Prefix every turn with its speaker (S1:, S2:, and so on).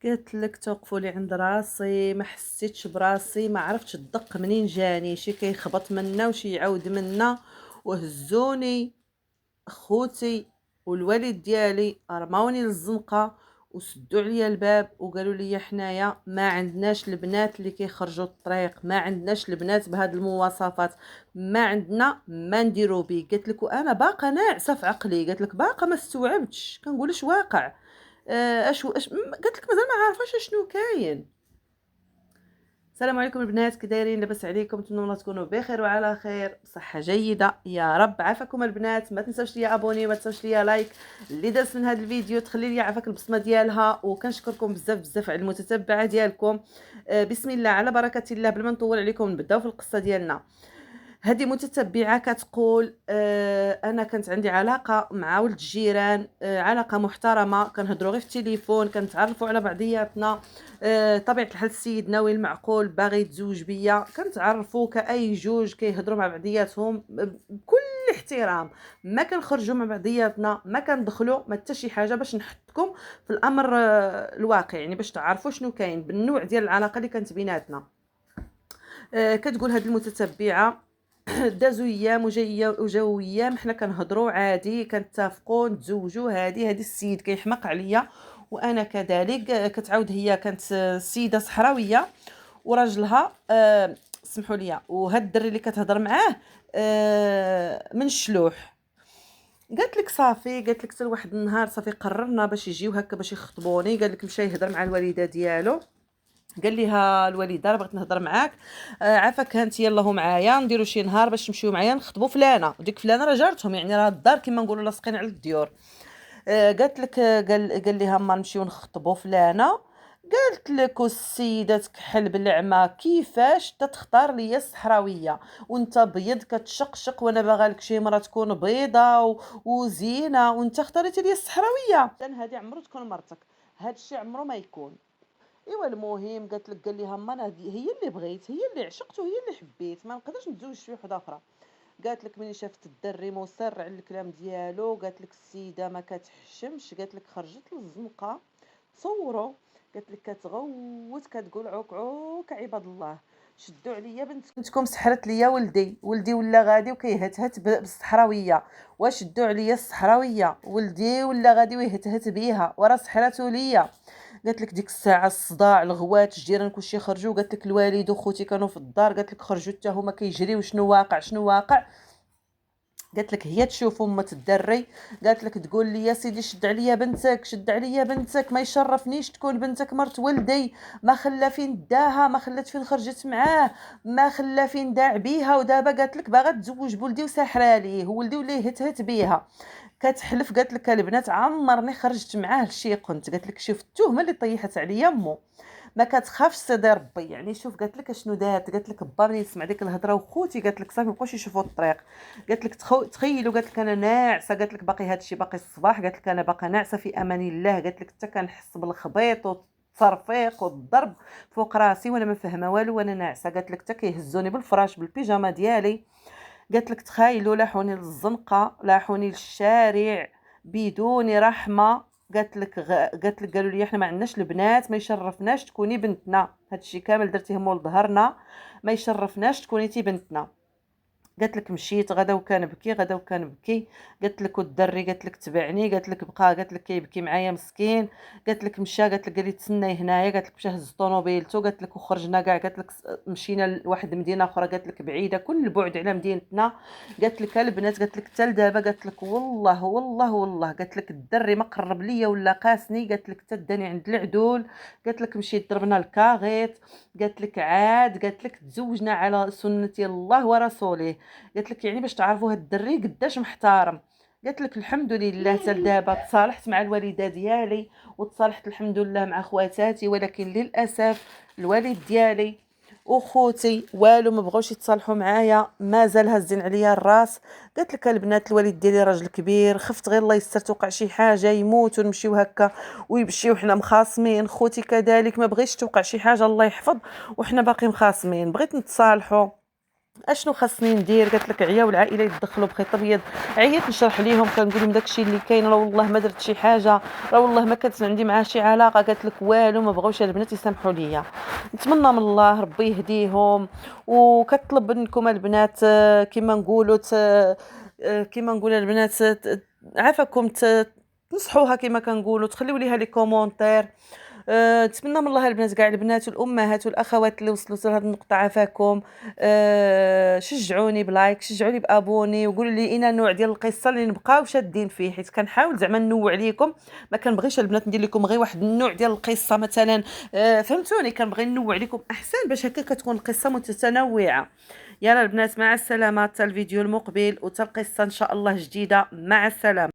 S1: قالت لك توقفوا لي عند راسي، ما حسيتش براسي، ما عرفتش الدق منين جاني، شي كيخبط منا وشي يعاود منا. وهزوني خوتي والوالد ديالي رماوني للزنقه وسدوا عليا الباب وقالوا لي حنايا ما عندناش البنات اللي كيخرجوا الطريق، ما عندناش البنات بهاد المواصفات، ما عندنا ما نديرو بيه. قالت لك وانا باقا ناعسه في عقلي، قالت لك باقا ما استوعبتش، كنقول اش واقع. قالت لك مازال ما عارفاش شنو كاين. السلام عليكم البنات، كي دايرين؟ لاباس عليكم؟ نتمنى تكونوا بخير وعلى خير بصحه جيده يا رب. عافاكم البنات، ما تنساوش ليا ابوني، ما تنساوش ليا لايك، اللي داز من هذا الفيديو تخلي لي عافاك البصمه ديالها، وكنشكركم بزاف بزاف على المتتبعه ديالكم. بسم الله على بركه الله، بلا ما نطول عليكم نبداو في القصه ديالنا. هذه متتبعة كتقول أنا كانت عندي علاقة مع ولد الجيران، علاقة محترمة، كنهضروا غير في التليفون، كنتعرفوا على بعضياتنا. طبيعة الحال السيد ناوي المعقول باغي يتزوج بيا، كنتعرفوا كأي جوج كيهضروا مع بعضياتهم بكل احترام، ما كنخرجوا مع بعضياتنا، ما كندخلوا ما حتى شي حاجة، باش نحطكم في الأمر الواقع، يعني باش تعرفوا شنو كاين بالنوع ديال العلاقة اللي كانت بيناتنا. كتقول هذه المتتبعة دازوا ايام وجاو ايام، حنا كنهضروا عادي، كنتفقوا نتزوجوا. هذه السيد كيحماق عليا وانا كذلك. كتعاود هي كانت سيده صحراويه وراجلها سمحوا لي، وهاد الدري اللي كتهضر معاه من الشلوح. قالت لك صافي، قالت لك حتى واحد النهار صافي قررنا باش يجيو هكا باش يخطبوني. قال لك مشى يهضر مع الوالده ديالو، قال ليها الوالده راه بغيت نهضر معاك، عافاك انت يلاه معايا نديروا شي نهار باش نمشيو معايا نخطبوا فلانه، وديك فلانه راه جارتهم، يعني راه الدار كما نقولوا لاصقين على الديور. قالت لك قال ليها ما نمشيو نخطبوا فلانه. قالت لك والسيده تكحل بالعمى، كيفاش تختار ليا الصحراويه وانت بيض كتشقشق، وانا باغا لك شي مرة تكون بيضه وزينه، وانت اختاريتي ليا الصحراويه؟ لان هذه عمرو تكون مرتك، هذا الشيء عمره ما يكون. ايوا المهم قالت لك قال ليها ما انا هي اللي بغيت، هي اللي عشقت، وهي اللي حبيت، ما نقدرش نتزوج شي وحده اخرى. قالت لك ملي شافت الدري مصر على الكلام ديالو، قالت لك السيده ما كتحشمش، قالت لك خرجت للزنقه تصوروا. قالت لك كتغوت كتقول عوك عوك عباد الله، شدوا عليا بنتكم، سحرت ليا ولدي ولا غادي وكيهتهت بالصحراويه، وشدوا عليا الصحراويه، ولدي ولا غادي ويهتهت بيها ورا سحرته ليا. قالت لك ديك الساعه الصداع، الغوات، الجيران كلشي خرجوا. قالت لك الوالد وخوتي كانوا في الدار، قالت لك خرجوا حتى هما كيجريو شنو واقع شنو واقع. قالت لك هي تشوف امه الدري، قالت لك تقول لي يا سيدي شد عليا بنتك، شد عليا بنتك، ما يشرفنيش تكون بنتك مرت ولدي، ما خلى فين داها، ما خلات فين خرجت معاه، ما خلى فين داع بيها، ودابا قالت لك باغا تزوج بولدي وساحره ليه، ولدي ولا يهتهت بيها. كتحلف قالت لك البنات عمرني خرجت معاه لشي قنت. قالت لك شوف التهمه اللي طيحت عليا امه، ما كتخافش سيدي ربي. يعني شوف قالت لك شنو دارت، قالت لك با ملي يسمع ديك الهضره وخوتي، قالت لك صافي مابقاوش يشوفوا الطريق. قالت لك تخيلوا، قالت لك انا ناعسه، قالت لك باقي هادشي باقي الصباح، قالت لك انا باقا ناعسه في امان الله، قالت لك حتى كنحس بالخبيط والتصرفيق والضرب فوق راسي وانا ما فاهمه والو وانا ناعسه. قالت لك حتى كيهزوني بالفراش بالبيجامه ديالي. قالت لك تخيلوا لاحوني للزنقه، لاحوني للشارع بدون رحمه. قالت لك قالوا لي احنا ما عندناش البنات، ما يشرفناش تكوني بنتنا، هادشي كامل درتيه مول ظهرنا، ما يشرفناش تكونيتي بنتنا. قالت لك مشيت غدا وكنبكي غدا وكنبكي. قالت لك والدري قالت لك تبعني، قالت لك بقى قالت لك كيبكي معايا مسكين. قالت لك مشى، قالت لك قال لي تسناي هنايا، قالت لك مشى هز طونوبيلتو، قالت لك وخرجنا كاع، قالت لك مشينا لواحد مدينه اخرى، قالت لك بعيده كل البعد على مدينتنا. قالت لك البنات قالت لك حتى لدابا، قالت لك والله والله والله، قالت لك الدري ما قرب ليا ولا قاسني، قالت لك حتى داني عند العدول. قالت لك مشيت ضربنا الكاغيط، قالت لك عاد، قالت لك تزوجنا على سنة الله ورسوله. قالت لك يعني باش تعرفوا هاد الدري قداش محترم. قالت لك الحمد لله حتى دابا تصالحت مع الوالده ديالي وتصالحت الحمد لله مع خواتاتي، ولكن للاسف الوالد ديالي وخوتي والو ما بغاوش يتصالحوا معايا، مازال هازين عليا الراس. قالت لك البنات الوالد ديالي راجل كبير، خفت غير الله يستر توقع شي حاجه يموت ونمشيو هكا ويمشيو حنا مخاصمين، خوتي كذلك ما بغيتش توقع شي حاجه الله يحفظ وحنا باقي مخاصمين، بغيت نتصالحوا. اشنو خاصني ندير؟ قالت لك عيا والعائله يتدخلوا بخيط ابيض. عييت نشرح ليهم كنقول لهم داكشي اللي كاين، راه والله ما درت شي حاجه، راه والله ما كانت عندي معاه شي علاقه. قالت لك والو، ما بغاوش البنات يسامحوا ليا. نتمنى من الله ربي يهديهم. وكطلب منكم البنات كيما نقولوا كيما نقولوا البنات عافاكم تنصحوها كيما كنقولوا، تخليو ليها لي كومونتير. نتمنى من الله البنات كاع البنات والامهات والاخوات اللي وصلوا لهاد النقطه عافاكم. شجعوني بلايك، شجعوني بابوني، وقولوا لي اين النوع ديال القصه اللي نبقاو شادين فيه، حيت كنحاول زعما ننوع ليكم. ما كنبغيش البنات ندير لكم غير واحد النوع ديال القصه مثلا. فهمتوني؟ كنبغي ننوع لكم احسن باش هكا كتكون القصه متنوعه. يلا البنات، مع السلامه، حتى الفيديو المقبل وحتى القصه ان شاء الله جديده. مع السلامه.